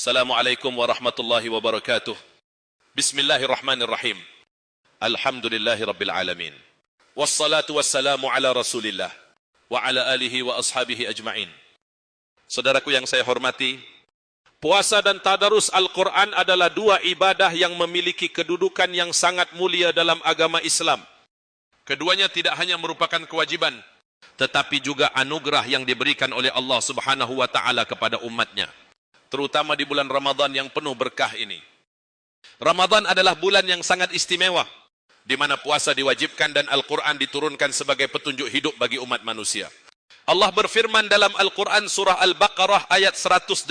Assalamualaikum warahmatullahi wabarakatuh. Bismillahirrahmanirrahim. Alhamdulillahi rabbil alamin. Wassalatu wassalamu ala rasulillah wa ala alihi wa ashabihi ajma'in. Saudaraku yang saya hormati, puasa dan tadarus Al-Quran adalah dua ibadah yang memiliki kedudukan yang sangat mulia dalam agama Islam. Keduanya tidak hanya merupakan kewajiban, tetapi juga anugerah yang diberikan oleh Allah Subhanahu wa Ta'ala kepada umatnya, terutama di bulan Ramadan yang penuh berkah ini. Ramadan adalah bulan yang sangat istimewa, di mana puasa diwajibkan dan Al-Quran diturunkan sebagai petunjuk hidup bagi umat manusia. Allah berfirman dalam Al-Quran surah Al-Baqarah ayat 185,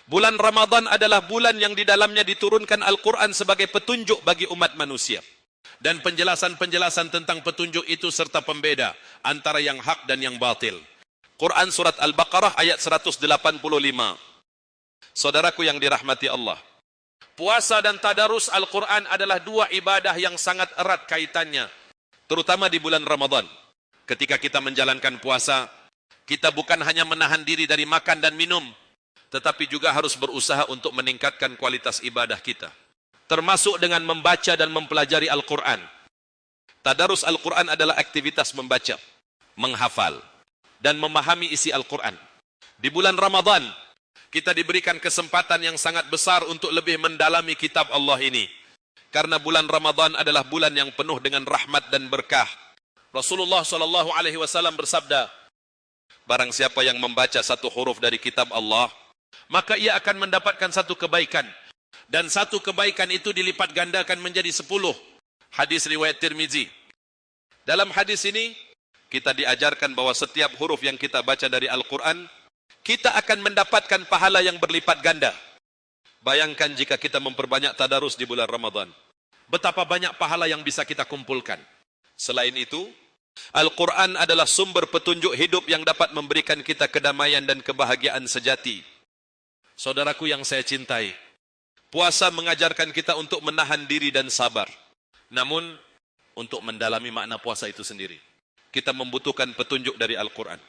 bulan Ramadan adalah bulan yang di dalamnya diturunkan Al-Quran sebagai petunjuk bagi umat manusia. Dan penjelasan-penjelasan tentang petunjuk itu serta pembeda antara yang hak dan yang batil. Quran surat Al-Baqarah ayat 185. Saudaraku yang dirahmati Allah, puasa dan tadarus Al-Quran adalah dua ibadah yang sangat erat kaitannya, terutama di bulan Ramadan. Ketika kita menjalankan puasa, kita bukan hanya menahan diri dari makan dan minum, tetapi juga harus berusaha untuk meningkatkan kualitas ibadah kita, termasuk dengan membaca dan mempelajari Al-Quran. Tadarus Al-Quran adalah aktivitas membaca, menghafal, dan memahami isi Al-Quran. Di bulan Ramadan, kita diberikan kesempatan yang sangat besar untuk lebih mendalami kitab Allah ini. Karena bulan Ramadan adalah bulan yang penuh dengan rahmat dan berkah. Rasulullah SAW bersabda, barang siapa yang membaca satu huruf dari kitab Allah, maka ia akan mendapatkan satu kebaikan. Dan satu kebaikan itu dilipat gandakan menjadi 10. Hadis riwayat Tirmizi. Dalam hadis ini, kita diajarkan bahwa setiap huruf yang kita baca dari Al-Quran, kita akan mendapatkan pahala yang berlipat ganda. Bayangkan jika kita memperbanyak tadarus di bulan Ramadan, betapa banyak pahala yang bisa kita kumpulkan. Selain itu, Al-Quran adalah sumber petunjuk hidup yang dapat memberikan kita kedamaian dan kebahagiaan sejati. Saudaraku yang saya cintai, puasa mengajarkan kita untuk menahan diri dan sabar. Namun, untuk mendalami makna puasa itu sendiri, kita membutuhkan petunjuk dari Al-Quran.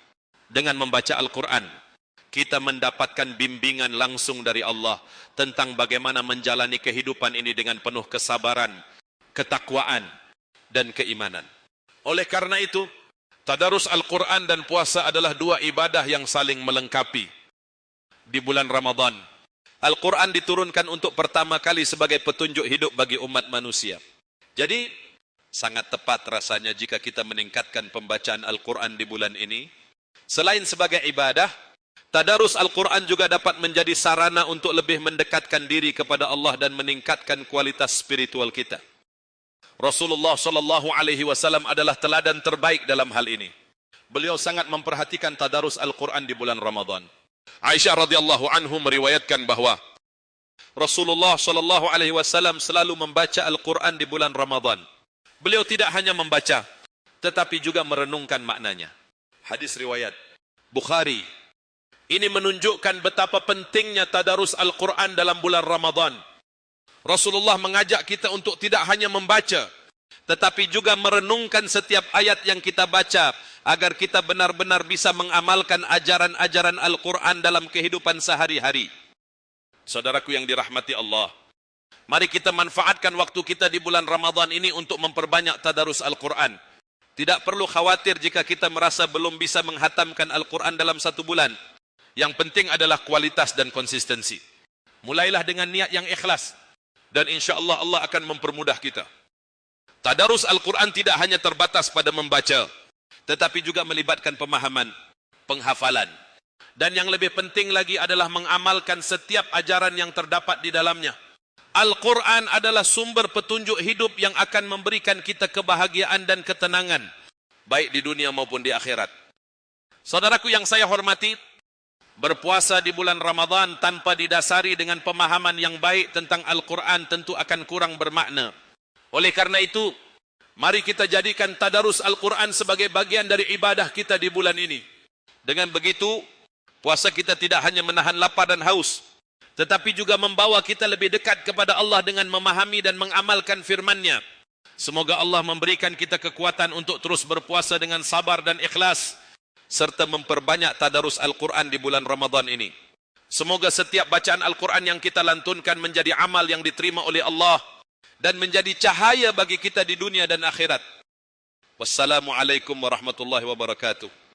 Dengan membaca Al-Quran, kita mendapatkan bimbingan langsung dari Allah tentang bagaimana menjalani kehidupan ini dengan penuh kesabaran, ketakwaan, dan keimanan. Oleh karena itu, tadarus Al-Quran dan puasa adalah dua ibadah yang saling melengkapi. Di bulan Ramadan, Al-Quran diturunkan untuk pertama kali sebagai petunjuk hidup bagi umat manusia. Jadi, sangat tepat rasanya jika kita meningkatkan pembacaan Al-Quran di bulan ini. Selain sebagai ibadah, tadarus Al-Quran juga dapat menjadi sarana untuk lebih mendekatkan diri kepada Allah dan meningkatkan kualitas spiritual kita. Rasulullah SAW adalah teladan terbaik dalam hal ini. Beliau sangat memperhatikan tadarus Al-Quran di bulan Ramadan. Aisyah radhiyallahu anhu meriwayatkan bahwa Rasulullah SAW selalu membaca Al-Quran di bulan Ramadan. Beliau tidak hanya membaca, tetapi juga merenungkan maknanya. Hadis riwayat Bukhari. Ini menunjukkan betapa pentingnya tadarus Al-Quran dalam bulan Ramadan. Rasulullah mengajak kita untuk tidak hanya membaca, tetapi juga merenungkan setiap ayat yang kita baca, agar kita benar-benar bisa mengamalkan ajaran-ajaran Al-Quran dalam kehidupan sehari-hari. Saudaraku yang dirahmati Allah, mari kita manfaatkan waktu kita di bulan Ramadan ini untuk memperbanyak tadarus Al-Quran. Tidak perlu khawatir jika kita merasa belum bisa menghatamkan Al-Quran dalam satu bulan. Yang penting adalah kualitas dan konsistensi. Mulailah dengan niat yang ikhlas, dan insya Allah Allah akan mempermudah kita. Tadarus Al-Quran tidak hanya terbatas pada membaca, tetapi juga melibatkan pemahaman, penghafalan. Dan yang lebih penting lagi adalah mengamalkan setiap ajaran yang terdapat di dalamnya. Al-Quran adalah sumber petunjuk hidup yang akan memberikan kita kebahagiaan dan ketenangan, baik di dunia maupun di akhirat. Saudaraku yang saya hormati, berpuasa di bulan Ramadan tanpa didasari dengan pemahaman yang baik tentang Al-Quran tentu akan kurang bermakna. Oleh karena itu, mari kita jadikan tadarus Al-Quran sebagai bagian dari ibadah kita di bulan ini. Dengan begitu, puasa kita tidak hanya menahan lapar dan haus, tetapi juga membawa kita lebih dekat kepada Allah dengan memahami dan mengamalkan firman-Nya. Semoga Allah memberikan kita kekuatan untuk terus berpuasa dengan sabar dan ikhlas, serta memperbanyak tadarus Al-Quran di bulan Ramadan ini. Semoga setiap bacaan Al-Quran yang kita lantunkan menjadi amal yang diterima oleh Allah dan menjadi cahaya bagi kita di dunia dan akhirat. Wassalamualaikum warahmatullahi wabarakatuh.